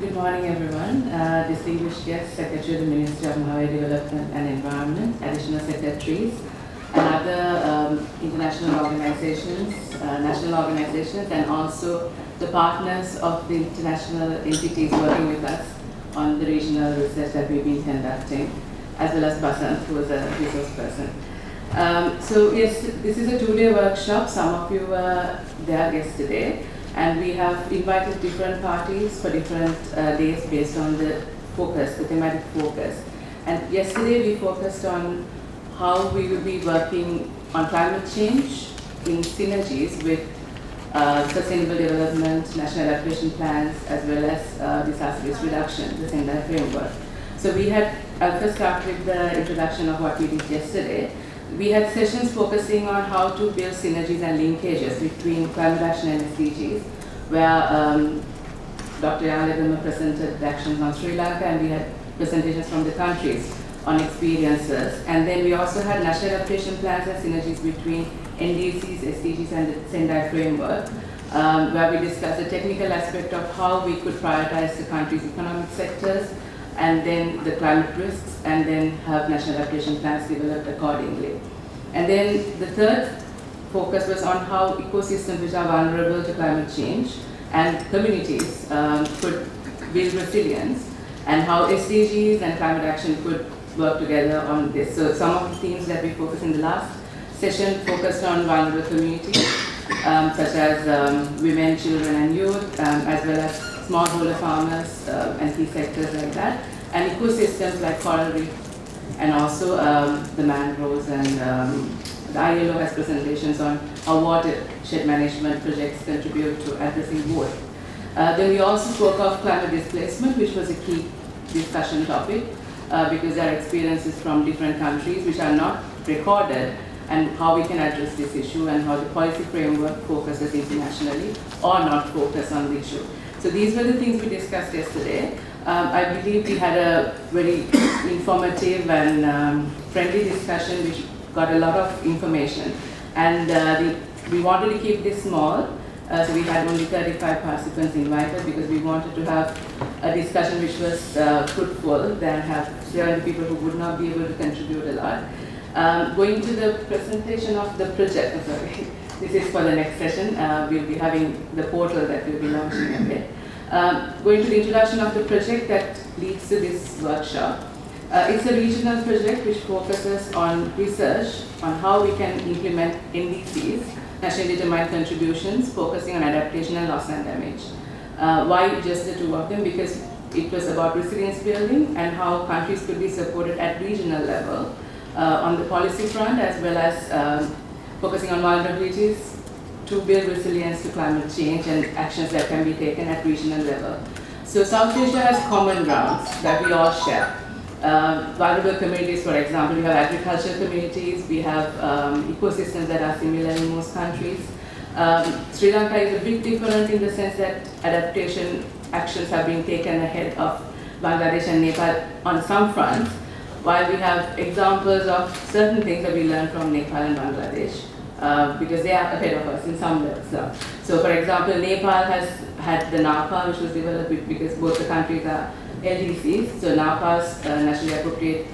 Good morning, everyone. Distinguished guests, Secretary of the Ministry of Highway Development and Environment, additional secretaries, and other international organizations, national organizations, and also the partners of the international entities working with us on the regional research that we've been conducting, as well as Basant, who is a resource person. So yes, this is a two-day workshop. Some of you were there yesterday. And we have invited different parties for different days based on the focus, the thematic focus. And yesterday we focused on how we will be working on climate change in synergies with sustainable development, national adaptation plans, as well as disaster risk reduction, the Sendai framework. So we had, I'll first start with the introduction of what we did yesterday. We had sessions focusing on how to build synergies and linkages between climate action and SDGs, where Dr. Galle presented actions on Sri Lanka, and we had presentations from the countries on experiences. And then we also had national adaptation plans and synergies between NDCs, SDGs, and the Sendai framework, where we discussed the technical aspect of how we could prioritize the country's economic sectors, and then the climate risks, and then have national adaptation plans developed accordingly. And then the third focus was on how ecosystems which are vulnerable to climate change and communities could build resilience, and how SDGs and climate action could work together on this. So some of the themes that we focused in the last session focused on vulnerable communities, such as women, children, and youth, as well as smallholder farmers and key sectors like that, and ecosystems like coral reef, and also the mangroves, and the ILO has presentations on how watershed management projects contribute to addressing both. Then we also spoke of climate displacement, which was a key discussion topic, because there are experiences from different countries which are not recorded, and how we can address this issue, and how the policy framework focuses internationally or not focus on the issue. So these were the things we discussed yesterday. I believe we had a very informative and friendly discussion which got a lot of information. And we wanted to keep this small, so we had only 35 participants invited, because we wanted to have a discussion which was fruitful than have 70 people who would not be able to contribute a lot. Going to the presentation of the project, this is for the next session. We'll be having the portal that we'll be launching a bit. Going to the introduction of the project that leads to this workshop. It's a regional project which focuses on research on how we can implement NDCs, nationally determined contributions, focusing on adaptation and loss and damage. Why just the two of them? Because it was about resilience building and how countries could be supported at regional level on the policy front, as well as focusing on vulnerabilities to build resilience to climate change and actions that can be taken at regional level. So South Asia has common grounds that we all share. Vulnerable communities, for example, we have agricultural communities, we have ecosystems that are similar in most countries. Sri Lanka is a bit different in the sense that adaptation actions have been taken ahead of Bangladesh and Nepal on some fronts, while we have examples of certain things that we learned from Nepal and Bangladesh, because they are ahead of us in some levels. So for example, Nepal has had the NAPA, which was developed because both the countries are LDCs, so NAPA's Nationally Appropriate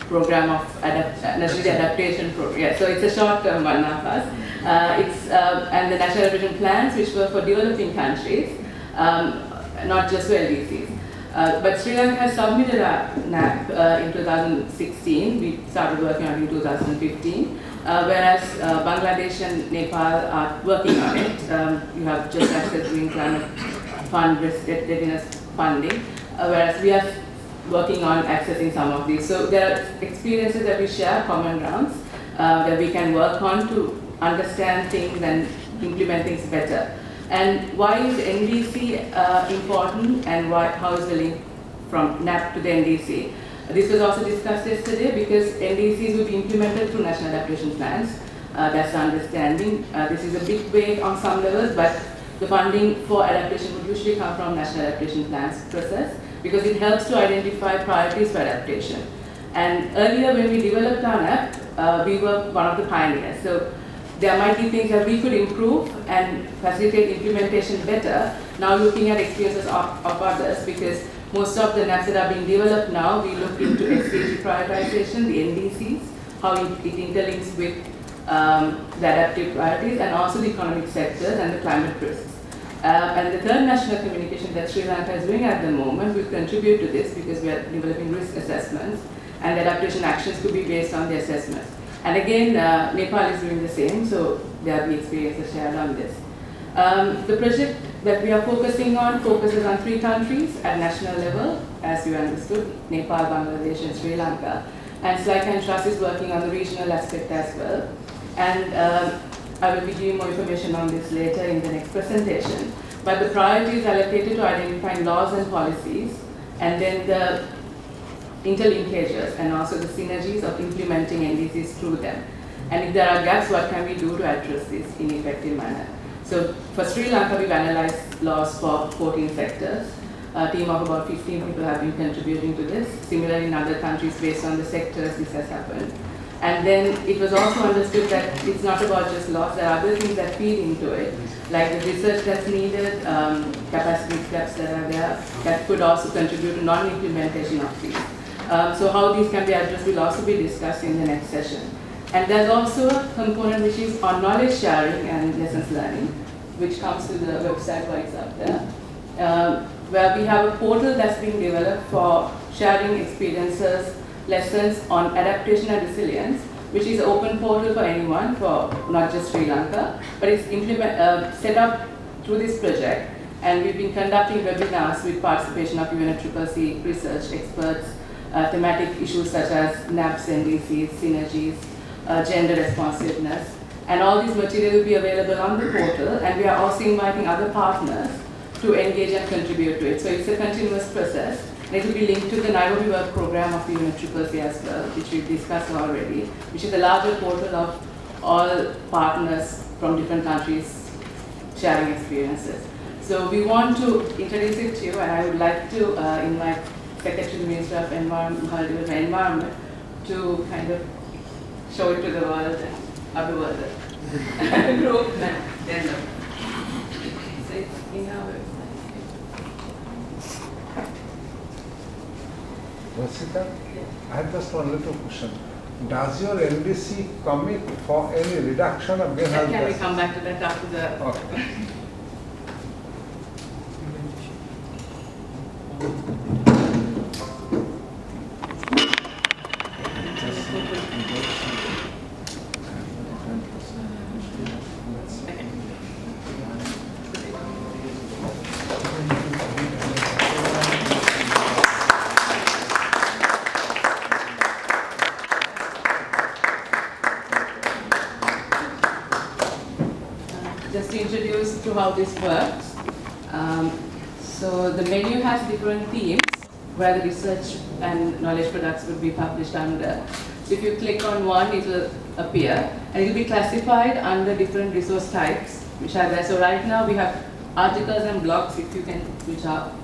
Program of National Adaptation Program. Yeah, so it's a short-term one, NAPA's. And the National Adaptation Plans, which were for developing countries, not just for LDCs. But Sri Lanka has submitted a NAP in 2016. We started working on it in 2015. Whereas Bangladesh and Nepal are working on it. You have just access to Green Climate Fund risk readiness funding, whereas we are working on accessing some of these. So there are experiences that we share, common grounds, that we can work on to understand things and implement things better. And why is NDC important, and how is the link from NAP to the NDC? This was also discussed yesterday, because NDCs will be implemented through national adaptation plans. That's the understanding. This is a big way on some levels, but the funding for adaptation would usually come from national adaptation plans process, because it helps to identify priorities for adaptation. And earlier when we developed our NAP, we were one of the pioneers. So there might be things that we could improve and facilitate implementation better, now looking at experiences of others, because most of the NAPs that are being developed now, we look into SDG prioritization, the NDCs, how it interlinks with the adaptive priorities, and also the economic sectors and the climate risks. And the third national communication that Sri Lanka is doing at the moment will contribute to this, because we are developing risk assessments, and the adaptation actions could be based on the assessments. And again, Nepal is doing the same, so there will be experiences shared on this. The project that we are focusing on focuses on 3 countries at national level, as you understood, Nepal, Bangladesh, and Sri Lanka. And SLYCAN Trust is working on the regional aspect as well. And I will be giving more information on this later in the next presentation. But the priority is allocated to identifying laws and policies, and then the interlinkages and also the synergies of implementing NDCs through them. And if there are gaps, what can we do to address this in an effective manner? So for Sri Lanka, we've analyzed laws for 14 sectors. A team of about 15 people have been contributing to this. Similarly, in other countries, based on the sectors, this has happened. And then it was also understood that it's not about just laws, there are other things that feed into it, like the research that's needed, capacity gaps that are there, that could also contribute to non-implementation of these. So how these can be addressed will also be discussed in the next session. And there's also a component which is on knowledge sharing and lessons learning, which comes to the website where it's up there, where we have a portal that's being developed for sharing experiences, lessons on adaptation and resilience, which is an open portal for anyone, for not just Sri Lanka, but it's set up through this project. And we've been conducting webinars with participation of UNFCCC research experts, thematic issues such as NAPs, NDCs, synergies, gender responsiveness, and all these material will be available on the portal, and we are also inviting other partners to engage and contribute to it. So it's a continuous process, and it will be linked to the Nairobi Work Program of the UNFCCC as well, which we've discussed already, which is a larger portal of all partners from different countries sharing experiences. So we want to introduce it to you, and I would like to invite Secretary to the Ministry of Environment to kind of show it to the world and other world. Group and then so it's in our website. Vositha, I have just one little question. Does your NDC commit for any reduction of greenhouse gas? Can we come back to that after the... Okay. Just to introduce to how this works. So the menu has different themes where the research and knowledge products would be published under. So if you click on one, it will appear, and it will be classified under different resource types which are there. So right now we have articles and blogs, if you can switch up.